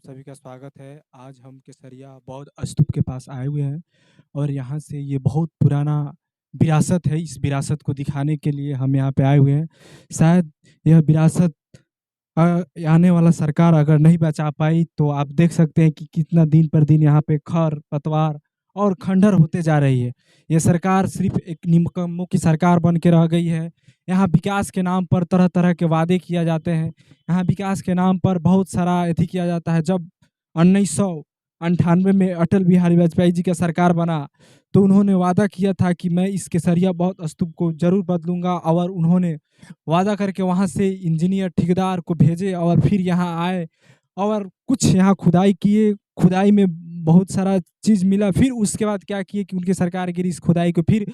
सभी का स्वागत है। आज हम केसरिया बौद्ध स्तूप के पास आए हुए हैं और यहाँ से ये बहुत पुराना विरासत है। इस विरासत को दिखाने के लिए हम यहाँ पे आए हुए हैं। शायद यह विरासत आने वाला सरकार अगर नहीं बचा पाई तो आप देख सकते हैं कि कितना दिन पर दिन यहाँ पे खर पतवार और खंडर होते जा रही है। ये सरकार सिर्फ एक निकम्मों की सरकार बन के रह गई है। यहाँ विकास के नाम पर तरह तरह के वादे किए जाते हैं। यहाँ विकास के नाम पर बहुत सारा एथी किया जाता है। जब 1998 में अटल बिहारी वाजपेयी जी का सरकार बना तो उन्होंने वादा किया था कि मैं इस केसरिया बौद्ध स्तूप को जरूर बदलूंगा, और उन्होंने वादा करके वहाँ से इंजीनियर ठेकेदार को भेजे और फिर यहाँ आए और कुछ यहाँ खुदाई किए। खुदाई में बहुत सारा चीज़ मिला। फिर उसके बाद क्या किए कि उनकी सरकार गिरी, इस खुदाई को फिर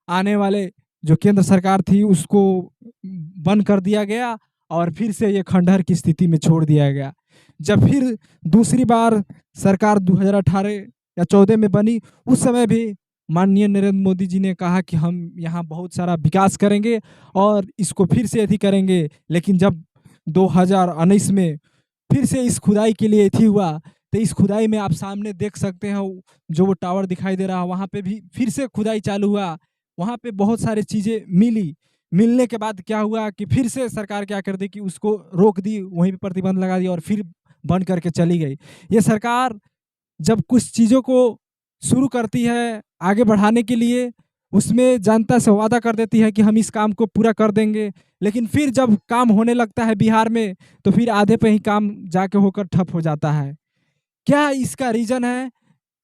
आने वाले जो केंद्र सरकार थी उसको बंद कर दिया गया और फिर से ये खंडहर की स्थिति में छोड़ दिया गया। जब फिर दूसरी बार सरकार 2018 या 14 में बनी, उस समय भी माननीय नरेंद्र मोदी जी ने कहा कि हम यहाँ बहुत सारा विकास करेंगे और इसको फिर से एथी करेंगे। लेकिन जब 2019 में फिर से इस खुदाई के लिए एथी हुआ तो इस खुदाई में आप सामने देख सकते हैं जो वो टावर दिखाई दे रहा है, वहाँ पे भी फिर से खुदाई चालू हुआ। वहाँ पे बहुत सारी चीज़ें मिली। मिलने के बाद क्या हुआ कि फिर से सरकार क्या कर दी कि उसको रोक दी, वहीं पे प्रतिबंध लगा दिया और फिर बंद करके चली गई। ये सरकार जब कुछ चीज़ों को शुरू करती है आगे बढ़ाने के लिए, उसमें जनता से वादा कर देती है कि हम इस काम को पूरा कर देंगे, लेकिन फिर जब काम होने लगता है बिहार में तो फिर आधे पे ही काम जाके होकर ठप हो जाता है। क्या इसका रीज़न है?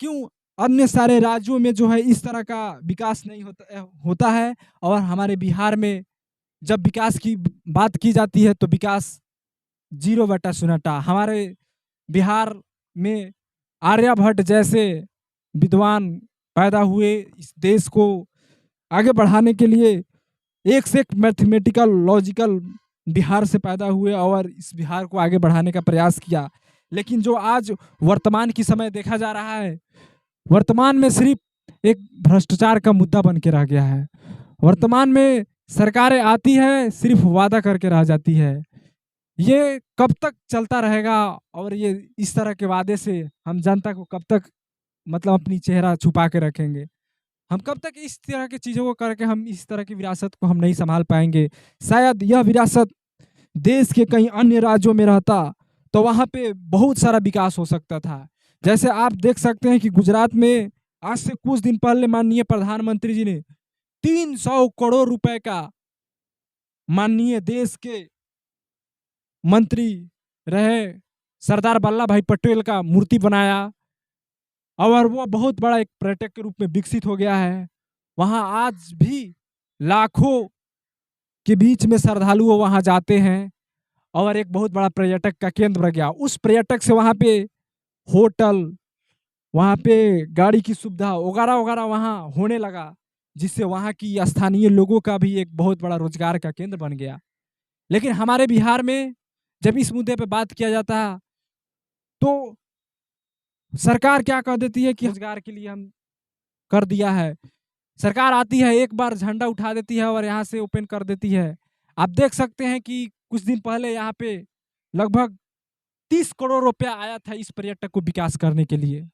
क्यों अन्य सारे राज्यों में जो है इस तरह का विकास नहीं होता है और हमारे बिहार में जब विकास की बात की जाती है तो विकास 0/0। हमारे बिहार में आर्यभट्ट जैसे विद्वान पैदा हुए। इस देश को आगे बढ़ाने के लिए एक से एक मैथमेटिकल लॉजिकल बिहार से पैदा हुए और इस बिहार को आगे बढ़ाने का प्रयास किया। लेकिन जो आज वर्तमान की समय देखा जा रहा है, वर्तमान में सिर्फ एक भ्रष्टाचार का मुद्दा बन के रह गया है। वर्तमान में सरकारें आती है सिर्फ वादा करके रह जाती है। ये कब तक चलता रहेगा और ये इस तरह के वादे से हम जनता को कब तक मतलब अपनी चेहरा छुपा के रखेंगे? हम कब तक इस तरह की चीज़ों को करके हम इस तरह की विरासत को हम नहीं संभाल पाएंगे? शायद यह विरासत देश के कई अन्य राज्यों में रहता तो वहाँ पे बहुत सारा विकास हो सकता था। जैसे आप देख सकते हैं कि गुजरात में आज से कुछ दिन पहले माननीय प्रधानमंत्री जी ने 300 करोड़ रुपए का माननीय देश के मंत्री रहे सरदार वल्लभ भाई पटेल का मूर्ति बनाया और वो बहुत बड़ा एक पर्यटक के रूप में विकसित हो गया है। वहाँ आज भी लाखों के बीच में श्रद्धालु वहाँ जाते हैं और एक बहुत बड़ा पर्यटक का केंद्र बन गया। उस पर्यटक से वहाँ पे होटल, वहाँ पे गाड़ी की सुविधा वगैरह वगैरह वहाँ होने लगा, जिससे वहाँ की स्थानीय लोगों का भी एक बहुत बड़ा रोजगार का केंद्र बन गया। लेकिन हमारे बिहार में जब इस मुद्दे पे बात किया जाता है तो सरकार क्या कह देती है कि रोजगार के लिए हम कर दिया है। सरकार आती है, एक बार झंडा उठा देती है और यहाँ से ओपन कर देती है। आप देख सकते हैं कि कुछ दिन पहले यहाँ पे लगभग 30 करोड़ रुपया आया था इस पर्यटक को विकास करने के लिए।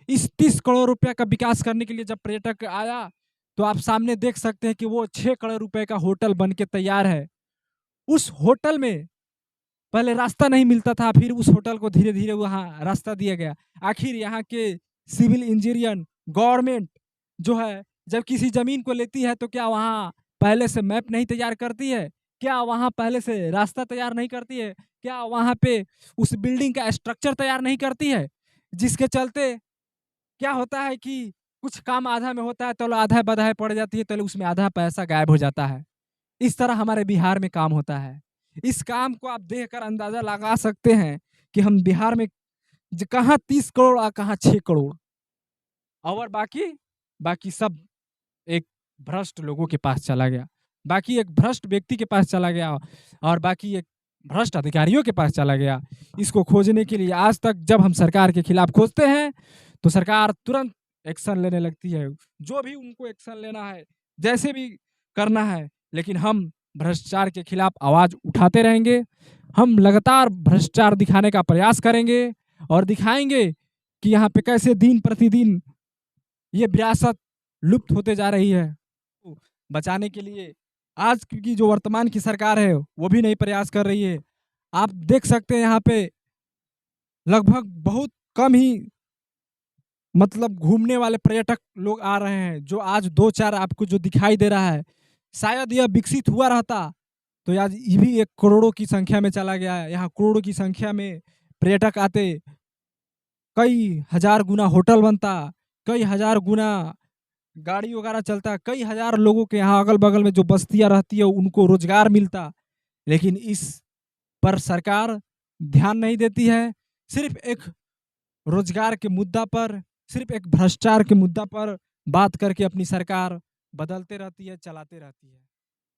इस 30 करोड़ रुपया का विकास करने के लिए जब पर्यटक आया तो आप सामने देख सकते हैं कि वो 6 करोड़ रुपए का होटल बन के तैयार है। उस होटल में पहले रास्ता नहीं मिलता था, फिर उस होटल को धीरे धीरे वहाँ रास्ता दिया गया। आखिर यहाँ के सिविल इंजीनियर गवर्नमेंट जो है जब किसी जमीन को लेती है तो क्या वहाँ पहले से मैप नहीं तैयार करती है? क्या वहाँ पहले से रास्ता तैयार नहीं करती है? क्या वहाँ पे उस बिल्डिंग का स्ट्रक्चर तैयार नहीं करती है? जिसके चलते क्या होता है कि कुछ काम आधा में होता है तो आधा बधाई पड़ जाती है, तो उसमें आधा पैसा गायब हो जाता है। इस तरह हमारे बिहार में काम होता है। इस काम को आप देखकर अंदाजा लगा सकते हैं कि हम बिहार में कहाँ 30 करोड़ और कहाँ 6 करोड़, और बाकी बाकी सब एक भ्रष्ट लोगों के पास चला गया, बाकी एक भ्रष्ट व्यक्ति के पास चला गया और बाकी एक भ्रष्ट अधिकारियों के पास चला गया। इसको खोजने के लिए आज तक जब हम सरकार के खिलाफ खोजते हैं तो सरकार तुरंत एक्शन लेने लगती है, जो भी उनको एक्शन लेना है, जैसे भी करना है। लेकिन हम भ्रष्टाचार के खिलाफ आवाज उठाते रहेंगे। हम लगातार भ्रष्टाचार दिखाने का प्रयास करेंगे और दिखाएँगे कि यहाँ पे कैसे दिन प्रतिदिन ये विरासत लुप्त होते जा रही है। तो बचाने के लिए आज की जो वर्तमान की सरकार है, वो भी नहीं प्रयास कर रही है। आप देख सकते हैं यहाँ पे लगभग बहुत कम ही मतलब घूमने वाले पर्यटक लोग आ रहे हैं, जो आज 2-4 आपको जो दिखाई दे रहा है, शायद यह विकसित हुआ रहता, तो आज ये भी 1 करोड़ों की संख्या में चला गया है। यहाँ करोड़ों की संख्या में पर्यटक आते, कई हज़ार गुना होटल बनता, कई हज़ार गुना गाड़ी वगैरह चलता, कई हज़ार लोगों के यहाँ अगल-बगल में जो बस्तियाँ रहती है, उनको रोज़गार मिलता। लेकिन इस पर सरकार ध्यान नहीं देती है। सिर्फ़ एक रोज़गार के मुद्दा पर, सिर्फ़ एक भ्रष्टाचार के मुद्दा पर बात करके अपनी सरकार बदलते रहती है, चलाते रहती है।